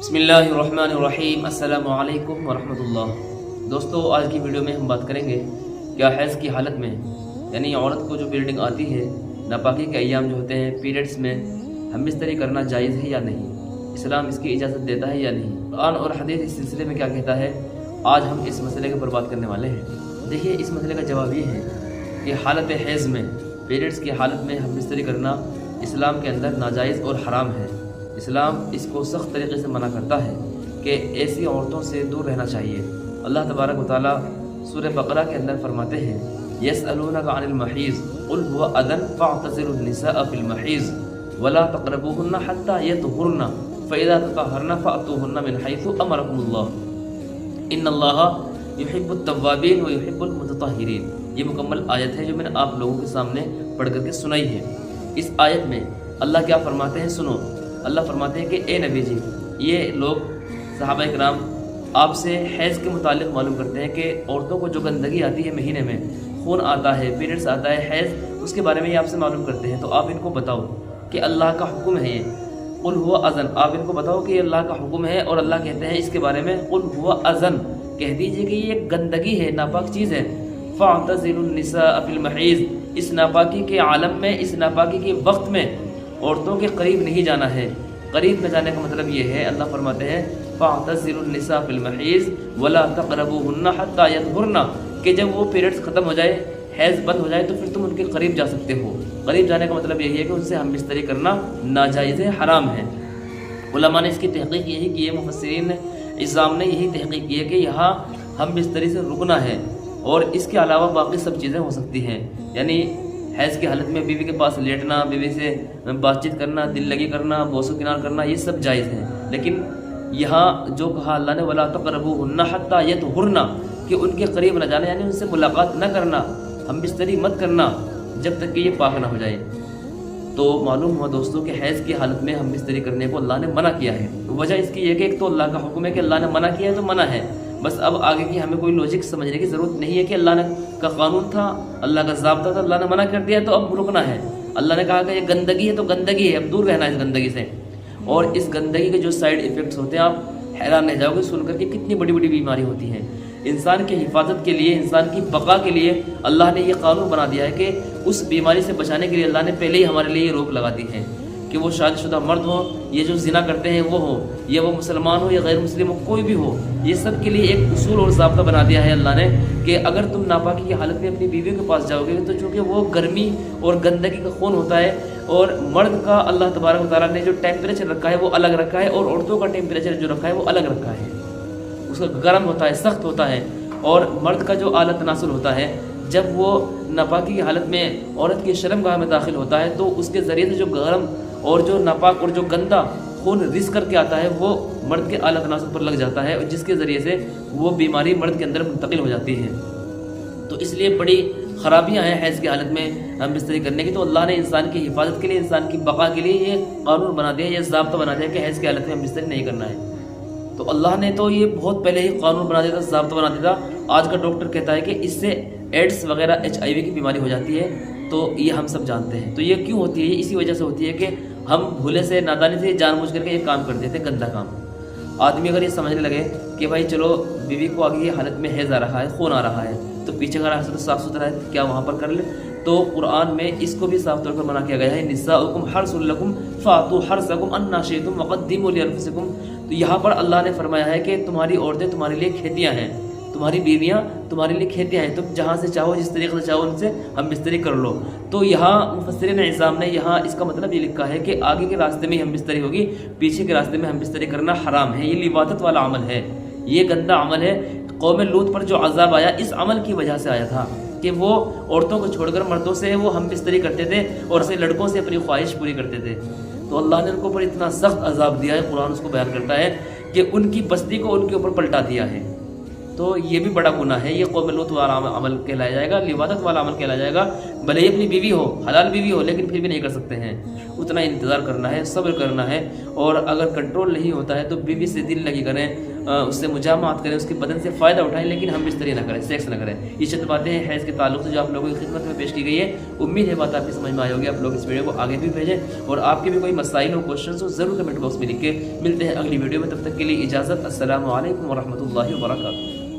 بسم اللہ الرحمن الرحیم، السلام علیکم ورحمۃ اللہ۔ دوستو، آج کی ویڈیو میں ہم بات کریں گے کیا حیض کی حالت میں یعنی عورت کو جو پیریڈنگ آتی ہے، ناپاکی کے ایام جو ہوتے ہیں پیریڈز میں، ہم بستری کرنا جائز ہے یا نہیں، اسلام اس کی اجازت دیتا ہے یا نہیں، قرآن اور حدیث اس سلسلے میں کیا کہتا ہے، آج ہم اس مسئلے کے اوپر بات کرنے والے ہیں۔ دیکھیے، اس مسئلے کا جواب یہ ہے کہ حالت حیض میں، پیریڈز کی حالت میں ہم بستری کرنا اسلام کے اندر ناجائز اور حرام ہے۔ اسلام اس کو سخت طریقے سے منع کرتا ہے کہ ایسی عورتوں سے دور رہنا چاہیے۔ اللہ تبارک و تعالیٰ سورہ بقرہ کے اندر فرماتے ہیں، یسألونک عن المحیض قل هو اذن فاعتزلوا النساء فی المحیض ولا تقربوهن حتى يطهرن فاذا تطهرن فأتوهن من حيث امركم الله ان اللہ یحب التوابین ویحب المتطہرین۔ یہ مکمل آیت ہے جو میں نے آپ لوگوں کے سامنے پڑھ کر کے سنائی ہے۔ اس آیت میں اللہ کیا فرماتے ہیں، سنو۔ اللہ فرماتے ہیں کہ اے نبی جی، یہ لوگ صحابہ کرام آپ سے حیض کے متعلق معلوم کرتے ہیں کہ عورتوں کو جو گندگی آتی ہے مہینے میں، خون آتا ہے، پیریڈز آتا ہے، حیض، اس کے بارے میں یہ آپ سے معلوم کرتے ہیں، تو آپ ان کو بتاؤ کہ اللہ کا حکم ہے یہ، قل هو اذن، آپ ان کو بتاؤ کہ یہ اللہ کا حکم ہے، اور اللہ کہتے ہیں اس کے بارے میں قل هو اذن، کہہ دیجئے کہ یہ گندگی ہے، ناپاک چیز ہے، فاعتزلوا النساء فی المحیض، اس ناپاکی کے عالم میں، اس ناپاکی کے وقت میں عورتوں کے قریب نہیں جانا ہے۔ قریب نہ جانے کا مطلب یہ ہے، اللہ فرماتے ہیں فاعتزلوا النساء فی المحیض ولا تقربوهن حتى يطهرن، کہ جب وہ پیریڈز ختم ہو جائے، حیض بند ہو جائے، تو پھر تم ان کے قریب جا سکتے ہو۔ قریب جانے کا مطلب یہی ہے کہ ان سے ہم بستری کرنا ناجائز ہے، حرام ہے۔ علماء نے اس کی تحقیق یہی کی ہے، مفسرین عظام نے یہی تحقیق کی ہے کہ یہاں ہم بستری سے رکنا ہے، اور اس کے علاوہ باقی سب چیزیں ہو سکتی ہیں، یعنی حیض کی حالت میں بیوی کے پاس لیٹنا، بیوی سے بات چیت کرنا، دل لگی کرنا، بوسو کنار کرنا، یہ سب جائز ہیں۔ لیکن یہاں جو کہا اللہ نے وَلَا تَقْرَبُوهُنَّ حَتَّى يَطْهُرْنَ، کہ ان کے قریب نہ جانا، یعنی ان سے ملاقات نہ کرنا، ہم بستری مت کرنا جب تک کہ یہ پاک نہ ہو جائے۔ تو معلوم ہوا دوستوں کہ حیض کی حالت میں ہم بستری کرنے کو اللہ نے منع کیا ہے۔ وجہ اس کی یہ کہ ایک تو اللہ کا حکم ہے کہ اللہ نے منع کیا ہے تو منع ہے، بس اب آگے کی ہمیں کوئی لوجک سمجھنے کی ضرورت نہیں ہے کہ اللہ نے کا قانون تھا، اللہ کا ضابطہ تھا، اللہ نے منع کر دیا تو اب رکنا ہے۔ اللہ نے کہا کہ یہ گندگی ہے تو گندگی ہے، اب دور رہنا ہے اس گندگی سے۔ اور اس گندگی کے جو سائیڈ ایفیکٹس ہوتے ہیں، آپ حیران رہ جاؤ گے سن کر کے، کتنی بڑی بڑی بیماری ہوتی ہیں۔ انسان کی حفاظت کے لیے، انسان کی بقا کے لیے اللہ نے یہ قانون بنا دیا ہے کہ اس بیماری سے بچانے کے لیے اللہ نے پہلے ہی ہمارے لیے یہ روک لگا دی ہے کہ وہ شادی شدہ مرد ہو، یہ جو زنا کرتے ہیں وہ ہو، یا وہ مسلمان ہو یا غیر مسلم ہو، کوئی بھی ہو، یہ سب کے لیے ایک اصول اور ضابطہ بنا دیا ہے اللہ نے کہ اگر تم ناپاکی کی حالت میں اپنی بیوی کے پاس جاؤ گے تو چونکہ وہ گرمی اور گندگی کا خون ہوتا ہے، اور مرد کا اللہ تبارک و تعالیٰ نے جو ٹیمپریچر رکھا ہے وہ الگ رکھا ہے، اور عورتوں کا ٹیمپریچر جو رکھا ہے وہ الگ رکھا ہے، اس کا گرم ہوتا ہے، سخت ہوتا ہے، اور مرد کا جو اعلیٰ تناسل ہوتا ہے، جب وہ ناپاکی کی حالت میں عورت کی شرمگاہ میں داخل ہوتا ہے تو اس کے ذریعے سے جو گرم اور جو ناپاک اور جو گندا خون رس کر کے آتا ہے وہ مرد کے اعلیٰ تناسل پر لگ جاتا ہے، اور جس کے ذریعے سے وہ بیماری مرد کے اندر منتقل ہو جاتی ہے۔ تو اس لیے بڑی خرابیاں ہیں حیض کی حالت میں ہم بستری کرنے کی، تو اللہ نے انسان کی حفاظت کے لیے، انسان کی بقا کے لیے یہ قانون بنا دیا، یہ ضابطہ بنا دیا کہ حیض کی حالت میں ہم بستری نہیں کرنا ہے۔ تو اللہ نے تو یہ بہت پہلے ہی قانون بنا دیا تھا، ضابطہ بنا دیا تھا۔ آج کا ڈاکٹر کہتا ہے کہ اس سے ایڈس وغیرہ HIV کی بیماری ہو جاتی ہے، تو یہ ہم سب جانتے ہیں۔ تو یہ کیوں ہوتی ہے؟ اسی وجہ سے ہوتی ہے کہ ہم بھولے سے، نادانی سے، جان بوجھ کر کے یہ کام کر دیتے ہیں، گندا کام۔ آدمی اگر یہ سمجھنے لگے کہ بھائی چلو بیوی کو آگے یہ حالت میں حیض آ رہا ہے، خون آ رہا ہے، تو پیچھے کا راستہ تو صاف ستھرا ہے، کیا وہاں پر کر لے؟ تو قرآن میں اس کو بھی صاف طور پر منع کیا گیا ہے، نساؤکم حرث لکم فاتوا حرثکم انا شئتم وقدموا لانفسکم۔ تو یہاں پر اللہ نے فرمایا ہے کہ تمہاری عورتیں تمہارے لیے کھیتیاں ہیں، تمہاری بیویاں تمہارے لیے کھیتیاں ہیں، تم جہاں سے چاہو، جس طریقے سے چاہو ان سے ہم بستری کر لو۔ تو یہاں مفسرین عظام نے یہاں اس کا مطلب یہ لکھا ہے کہ آگے کے راستے میں ہم بستری ہوگی، پیچھے کے راستے میں ہم بستری کرنا حرام ہے، یہ لواطت والا عمل ہے، یہ گندا عمل ہے۔ قوم لوط پر جو عذاب آیا اس عمل کی وجہ سے آیا تھا کہ وہ عورتوں کو چھوڑ کر مردوں سے وہ ہم بستری کرتے تھے، اور اسے لڑکوں سے اپنی خواہش پوری کرتے تھے۔ تو اللہ نے ان کو پر اتنا سخت عذاب دیا ہے، قرآن اس کو بیان کرتا ہے کہ ان کی بستی کو ان کے اوپر پلٹا دیا ہے۔ تو یہ بھی بڑا گناہ ہے، یہ قوم لوط والا عمل کہلایا جائے گا، لواطت والا عمل کہلایا جائے گا۔ بھلے ہی اپنی بیوی ہو، حلال بیوی ہو، لیکن پھر بھی نہیں کر سکتے ہیں، اتنا انتظار کرنا ہے، صبر کرنا ہے، اور اگر کنٹرول نہیں ہوتا ہے تو بیوی سے دل لگی کریں، اس سے مجامعات کریں، اس کے بدن سے فائدہ اٹھائیں، لیکن ہم بستری نہ کریں، سیکس نہ کریں۔ یہ چند باتیں ہیں حیض کے تعلق سے جو آپ لوگوں کی خدمت میں پیش کی گئی ہے۔ امید ہے بات آپ کی سمجھ میں آئی ہوگی۔ آپ لوگ اس ویڈیو کو آگے بھی بھیجیں، اور آپ کے بھی کوئی مسائل ہو، کوشچنس ہو، ضرور کمنٹ باکس میں لکھ کے۔ ملتے ہیں اگلی ویڈیو میں، تب تک کے لیے اجازت۔ السلام علیکم ورحمۃ اللہ وبرکاتہ۔